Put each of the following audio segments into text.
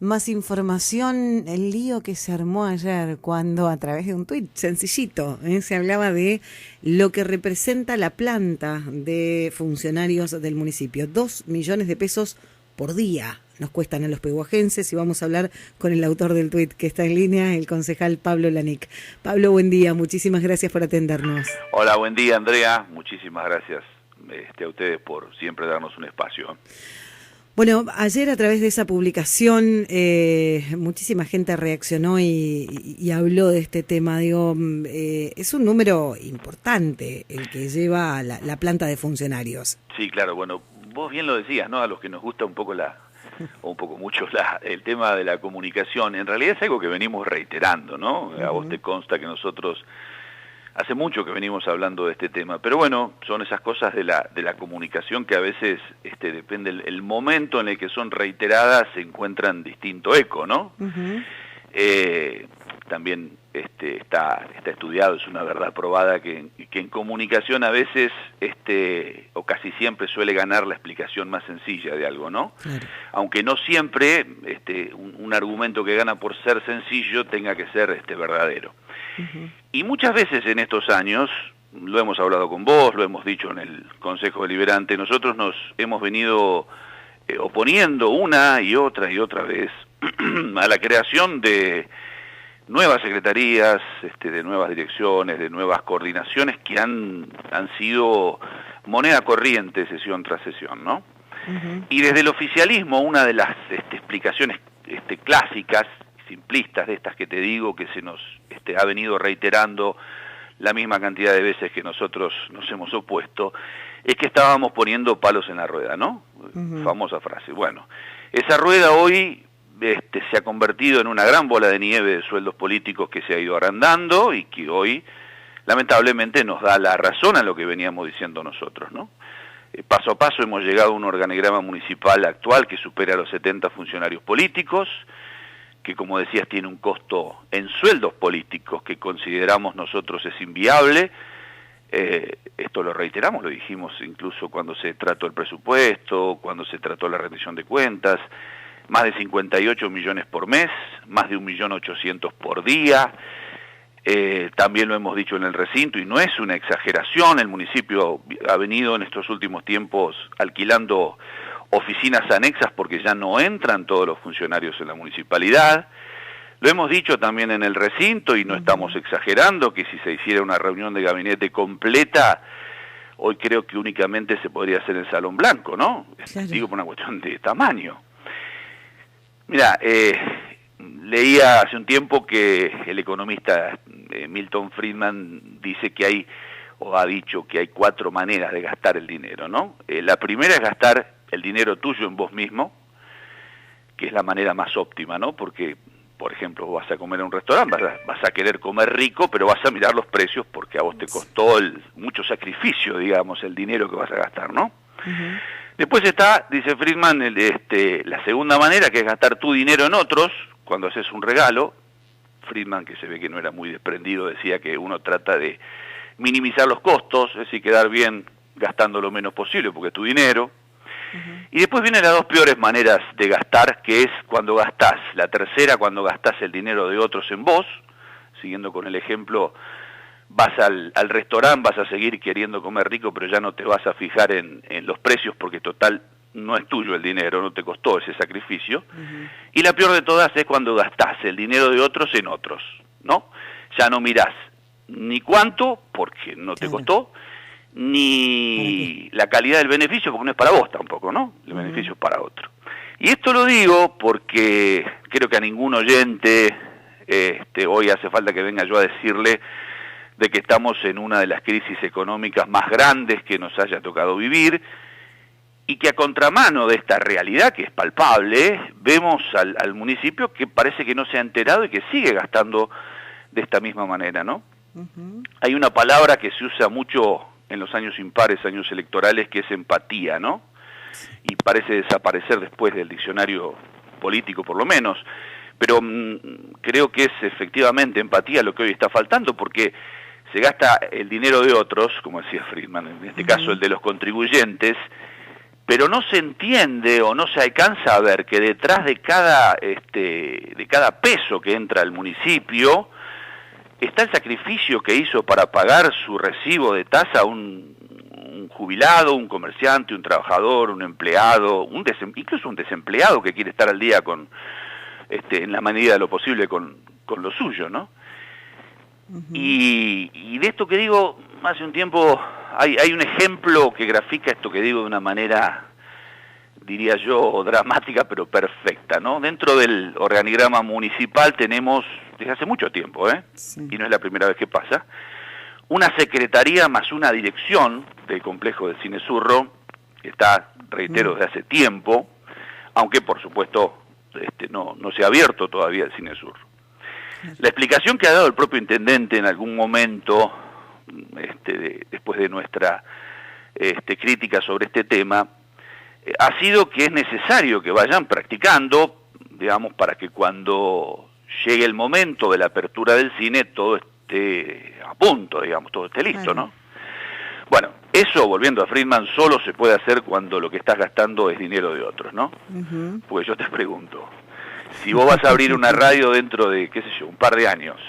más información, el lío que se armó ayer cuando a través de un tuit sencillito se hablaba de lo que representa la planta de funcionarios del municipio. 2 millones de pesos por día nos cuestan a los pehuajenses, y vamos a hablar con el autor del tuit que está en línea, el concejal Pablo Lanic. Pablo, buen día, muchísimas gracias por atendernos. Hola, buen día, Andrea, muchísimas gracias a ustedes por siempre darnos un espacio. Bueno, ayer a través de esa publicación muchísima gente reaccionó y habló de este tema. Digo, es un número importante el que lleva la planta de funcionarios. Sí, claro, bueno, vos bien lo decías, ¿no? A los que nos gusta un poco mucho el tema de la comunicación, en realidad es algo que venimos reiterando, ¿no? A vos te consta que nosotros hace mucho que venimos hablando de este tema, pero bueno, son esas cosas de la comunicación que a veces depende el momento en el que son reiteradas, se encuentran distinto eco, ¿no? También está estudiado, es una verdad probada que en comunicación a veces o casi siempre suele ganar la explicación más sencilla de algo, ¿no? Claro. Aunque no siempre un argumento que gana por ser sencillo tenga que ser verdadero. Y muchas veces en estos años, lo hemos hablado con vos, lo hemos dicho en el Consejo Deliberante, nosotros nos hemos venido oponiendo una y otra vez a la creación de nuevas secretarías, de nuevas direcciones, de nuevas coordinaciones que han sido moneda corriente sesión tras sesión, ¿no? Y desde el oficialismo, una de las explicaciones clásicas, simplistas de estas que te digo, que se nos ha venido reiterando la misma cantidad de veces que nosotros nos hemos opuesto, es que estábamos poniendo palos en la rueda, ¿no? Famosa frase. Bueno, esa rueda hoy se ha convertido en una gran bola de nieve de sueldos políticos que se ha ido agrandando y que hoy, lamentablemente, nos da la razón a lo que veníamos diciendo nosotros, ¿no? Paso a paso hemos llegado a un organigrama municipal actual que supera los 70 funcionarios políticos, que, como decías, tiene un costo en sueldos políticos que consideramos nosotros es inviable. Esto lo reiteramos, lo dijimos incluso cuando se trató el presupuesto, cuando se trató la rendición de cuentas. Más de 58 millones por mes, más de 1.800.000 por día. También lo hemos dicho en el recinto, y no es una exageración, el municipio ha venido en estos últimos tiempos alquilando oficinas anexas porque ya no entran todos los funcionarios en la municipalidad. Lo hemos dicho también en el recinto, y no estamos exagerando, que si se hiciera una reunión de gabinete completa, hoy creo que únicamente se podría hacer en el Salón Blanco, ¿no? Claro. Digo, por una cuestión de tamaño. Mira, leía hace un tiempo que el economista Milton Friedman dice que hay, o ha dicho que hay 4 maneras de gastar el dinero, ¿no? La primera es gastar el dinero tuyo en vos mismo, que es la manera más óptima, ¿no? Porque, por ejemplo, vas a comer en un restaurante, vas a querer comer rico, pero vas a mirar los precios porque a vos te costó mucho sacrificio, digamos, el dinero que vas a gastar, ¿no? Después está, dice Friedman, la segunda manera, que es gastar tu dinero en otros, cuando haces un regalo. Friedman, que se ve que no era muy desprendido, decía que uno trata de minimizar los costos, es decir, quedar bien gastando lo menos posible, porque es tu dinero. Y después vienen las 2 peores maneras de gastar, que es cuando gastás, la tercera, cuando gastás el dinero de otros en vos, siguiendo con el ejemplo, vas al restaurante, vas a seguir queriendo comer rico, pero ya no te vas a fijar en los precios porque total no es tuyo el dinero, no te costó ese sacrificio. Y la peor de todas es cuando gastás el dinero de otros en otros, ¿no? Ya no mirás ni cuánto, porque no te costó, ni la calidad del beneficio, porque no es para vos tampoco, ¿no? El beneficio es para otro. Y esto lo digo porque creo que a ningún oyente hoy hace falta que venga yo a decirle de que estamos en una de las crisis económicas más grandes que nos haya tocado vivir, y que a contramano de esta realidad que es palpable, vemos al municipio que parece que no se ha enterado y que sigue gastando de esta misma manera, ¿no? Hay una palabra que se usa mucho en los años impares, años electorales, que es empatía, ¿no? Y parece desaparecer después del diccionario político, por lo menos, pero creo que es efectivamente empatía lo que hoy está faltando, porque se gasta el dinero de otros, como decía Friedman, en este caso el de los contribuyentes, pero no se entiende o no se alcanza a ver que detrás de cada peso que entra al municipio está el sacrificio que hizo para pagar su recibo de tasa un jubilado, un comerciante, un trabajador, un empleado, incluso un desempleado que quiere estar al día con en la medida de lo posible con lo suyo, ¿no? Uh-huh. Y de esto que digo, hace un tiempo hay un ejemplo que grafica esto que digo de una manera, diría yo, dramática pero perfecta, ¿no? Dentro del organigrama municipal tenemos, desde hace mucho tiempo, sí, y no es la primera vez que pasa, una secretaría más una dirección del complejo de Cine Surro, que está, reitero, desde hace tiempo, aunque por supuesto no se ha abierto todavía el Cine Surro. La explicación que ha dado el propio intendente en algún momento, después de nuestra crítica sobre este tema, ha sido que es necesario que vayan practicando, digamos, para que cuando llegue el momento de la apertura del cine todo esté a punto, digamos, todo esté listo, ¿no? Bueno, eso, volviendo a Friedman, solo se puede hacer cuando lo que estás gastando es dinero de otros, ¿no? Uh-huh. Porque yo te pregunto, si vos vas a abrir una radio dentro de, qué sé yo, un par de años,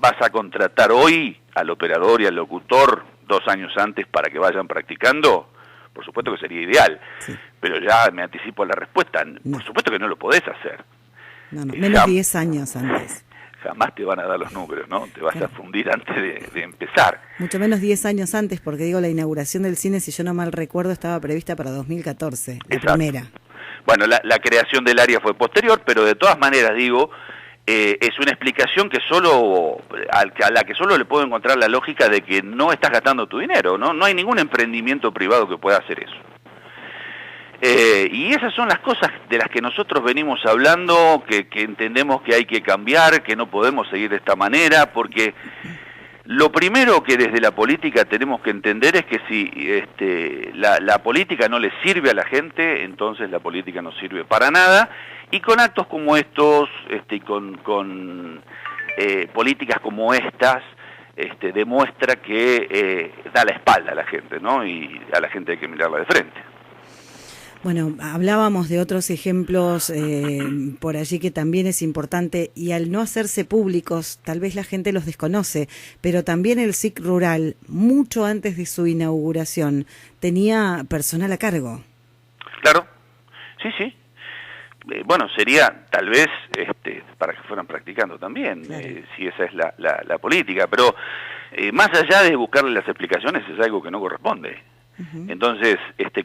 ¿vas a contratar hoy al operador y al locutor 2 años antes para que vayan practicando? Por supuesto que sería ideal, sí, pero ya me anticipo a la respuesta. No. Por supuesto que no lo podés hacer. No, menos 10 años antes. Jamás te van a dar los números, ¿no? Te vas a fundir antes de empezar. Mucho menos 10 años antes, porque digo, la inauguración del cine, si yo no mal recuerdo, estaba prevista para 2014, la primera. Bueno, la creación del área fue posterior, pero de todas maneras, digo, es una explicación que a la que solo le puedo encontrar la lógica de que no estás gastando tu dinero, ¿no? No hay ningún emprendimiento privado que pueda hacer eso. Y esas son las cosas de las que nosotros venimos hablando, que entendemos que hay que cambiar, que no podemos seguir de esta manera, porque lo primero que desde la política tenemos que entender es que si la política no le sirve a la gente, entonces la política no sirve para nada, y con actos como estos, y con políticas como estas, demuestra que da la espalda a la gente, ¿no? Y a la gente hay que mirarla de frente. Bueno, hablábamos de otros ejemplos por allí que también es importante, y al no hacerse públicos, tal vez la gente los desconoce, pero también el SIC Rural, mucho antes de su inauguración, tenía personal a cargo. Claro, sí. Bueno, sería tal vez para que fueran practicando también, claro, si esa es la política, pero más allá de buscarle las explicaciones es algo que no corresponde. Uh-huh. Entonces,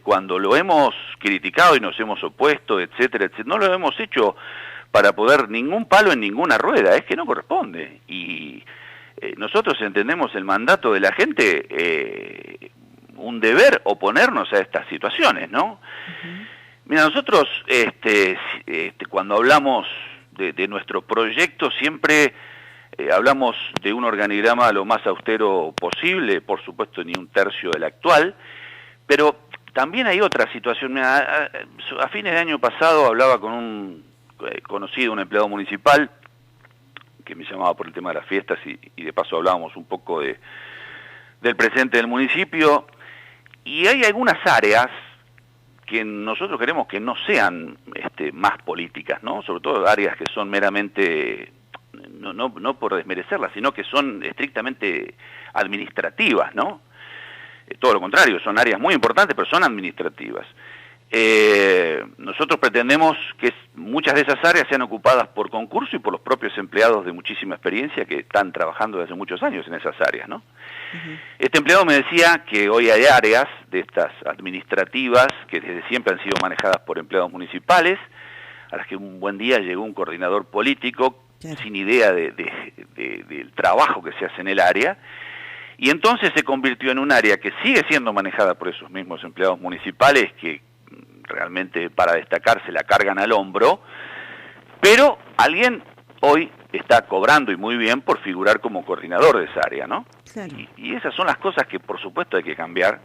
cuando lo hemos criticado y nos hemos opuesto, etcétera, no lo hemos hecho para poner ningún palo en ninguna rueda, es que no corresponde. Y nosotros entendemos el mandato de la gente, un deber oponernos a estas situaciones, ¿no? Uh-huh. Mira, nosotros cuando hablamos de nuestro proyecto siempre hablamos de un organigrama lo más austero posible, por supuesto ni un tercio del actual, pero también hay otra situación. Mira, a fines de año pasado hablaba con un conocido, un empleado municipal, que me llamaba por el tema de las fiestas y de paso hablábamos un poco del presente del municipio, y hay algunas áreas que nosotros queremos que no sean más políticas, ¿no? Sobre todo áreas que son meramente, no por desmerecerlas, sino que son estrictamente administrativas, ¿no? Todo lo contrario, son áreas muy importantes, pero son administrativas. Nosotros pretendemos que muchas de esas áreas sean ocupadas por concurso y por los propios empleados de muchísima experiencia que están trabajando desde hace muchos años en esas áreas, ¿no? Uh-huh. Este empleado me decía que hoy hay áreas de estas administrativas que desde siempre han sido manejadas por empleados municipales, a las que un buen día llegó un coordinador político sin idea del trabajo que se hace en el área, y entonces se convirtió en un área que sigue siendo manejada por esos mismos empleados municipales que realmente para destacarse la cargan al hombro, pero alguien hoy está cobrando y muy bien por figurar como coordinador de esa área, ¿no? Claro. Y esas son las cosas que por supuesto hay que cambiar,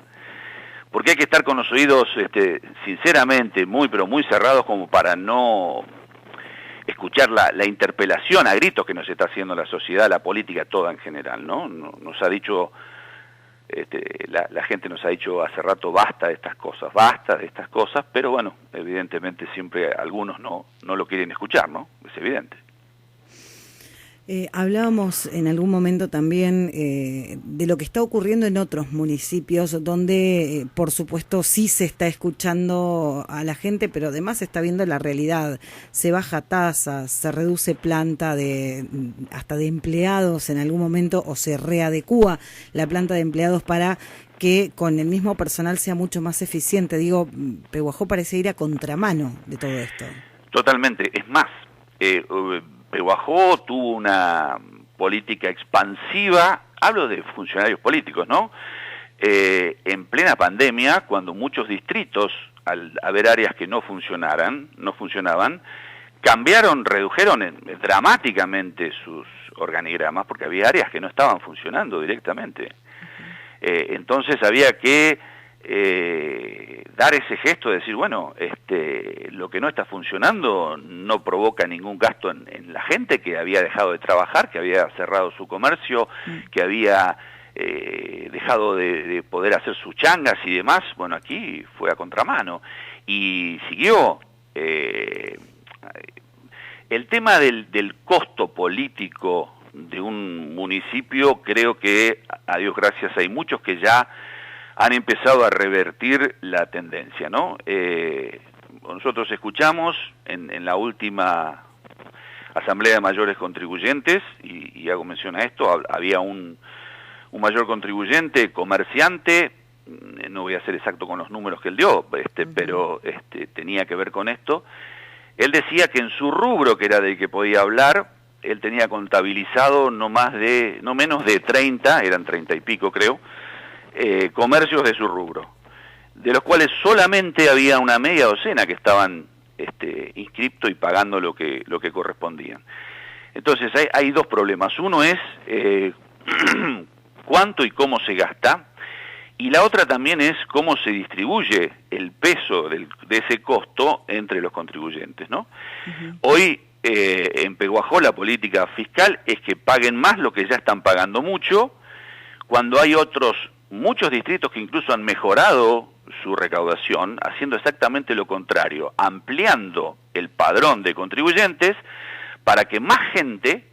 porque hay que estar con los oídos sinceramente muy pero muy cerrados como para no escuchar la interpelación a gritos que nos está haciendo la sociedad, la política toda en general, ¿no? Nos ha dicho la gente nos ha dicho hace rato basta de estas cosas, pero bueno, evidentemente siempre algunos no lo quieren escuchar, ¿no? Es evidente. Hablábamos en algún momento también de lo que está ocurriendo en otros municipios donde, por supuesto, sí se está escuchando a la gente, pero además se está viendo la realidad. Se baja tasas, se reduce planta hasta de empleados en algún momento, o se readecúa la planta de empleados para que con el mismo personal sea mucho más eficiente. Digo, Pehuajó parece ir a contramano de todo esto. Totalmente. Es más, Pehuajó tuvo una política expansiva, hablo de funcionarios políticos, ¿no? En plena pandemia, cuando muchos distritos, al haber áreas que no funcionaban, redujeron dramáticamente sus organigramas, porque había áreas que no estaban funcionando directamente. Entonces había que dar ese gesto de decir, bueno, lo que no está funcionando no provoca ningún gasto en la gente que había dejado de trabajar, que había cerrado su comercio, que había dejado de poder hacer sus changas y demás. Bueno, aquí fue a contramano y siguió. El tema del costo político de un municipio, creo que, a Dios gracias, hay muchos que ya han empezado a revertir la tendencia, ¿no? Nosotros escuchamos en la última Asamblea de Mayores Contribuyentes, y hago mención a esto, había un mayor contribuyente, comerciante, no voy a ser exacto con los números que él dio, pero tenía que ver con esto. Él decía que en su rubro, que era del que podía hablar, él tenía contabilizado no menos de 30, eran 30 y pico creo, comercios de su rubro, de los cuales solamente había una media docena que estaban inscriptos y pagando lo que correspondían. Entonces hay dos problemas. Uno es cuánto y cómo se gasta, y la otra también es cómo se distribuye el peso de ese costo entre los contribuyentes, ¿no? Hoy en Pehuajó la política fiscal es que paguen más lo que ya están pagando mucho, cuando hay muchos distritos que incluso han mejorado su recaudación, haciendo exactamente lo contrario, ampliando el padrón de contribuyentes para que más gente,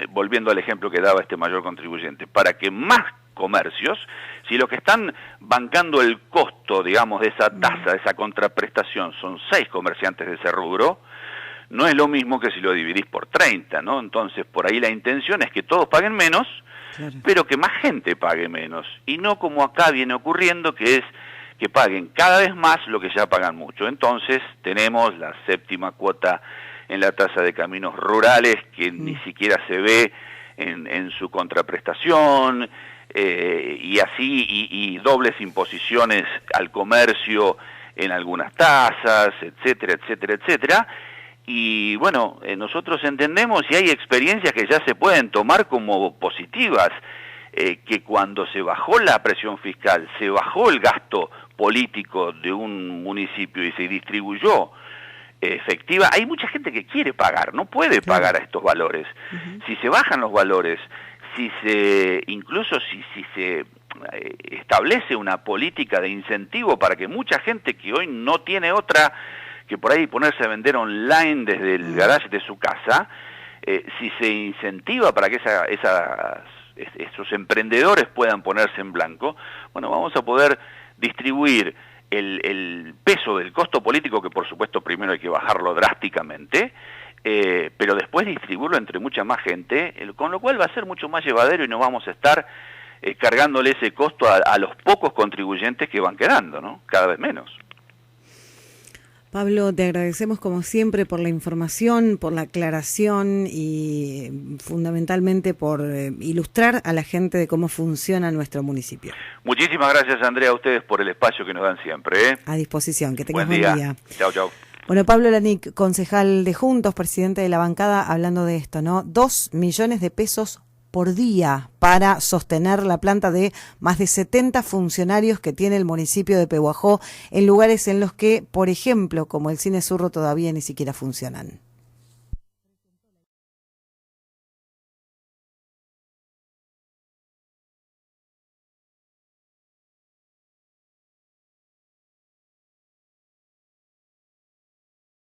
volviendo al ejemplo que daba este mayor contribuyente, para que más comercios, si los que están bancando el costo, digamos, de esa tasa, de esa contraprestación, son 6 comerciantes de ese rubro, no es lo mismo que si lo dividís por 30, ¿no? Entonces, por ahí la intención es que todos paguen menos, claro, pero que más gente pague menos, y no como acá viene ocurriendo, que es que paguen cada vez más lo que ya pagan mucho. Entonces tenemos la 7ª cuota en la tasa de caminos rurales, que ni siquiera se ve en su contraprestación, y así, y dobles imposiciones al comercio en algunas tasas, etcétera, etcétera, etcétera. Y bueno, nosotros entendemos, y hay experiencias que ya se pueden tomar como positivas, que cuando se bajó la presión fiscal, se bajó el gasto político de un municipio y se distribuyó efectiva, hay mucha gente que quiere pagar, no puede pagar a estos valores. Si se bajan los valores, incluso si se establece una política de incentivo para que mucha gente que hoy no tiene otra que por ahí ponerse a vender online desde el garage de su casa, si se incentiva para que esos emprendedores puedan ponerse en blanco, bueno, vamos a poder distribuir el peso del costo político, que por supuesto primero hay que bajarlo drásticamente, pero después distribuirlo entre mucha más gente, con lo cual va a ser mucho más llevadero y no vamos a estar cargándole ese costo a los pocos contribuyentes que van quedando, ¿no? Cada vez menos. Pablo, te agradecemos como siempre por la información, por la aclaración y fundamentalmente por ilustrar a la gente de cómo funciona nuestro municipio. Muchísimas gracias, Andrea, a ustedes por el espacio que nos dan siempre. A disposición, que tengas buen día. Chao, chao. Bueno, Pablo Lanic, concejal de Juntos, presidente de la bancada, hablando de esto, ¿no? 2 millones de pesos por día para sostener la planta de más de 70 funcionarios que tiene el municipio de Pehuajó en lugares en los que, por ejemplo, como el Cine Zurro, todavía ni siquiera funcionan.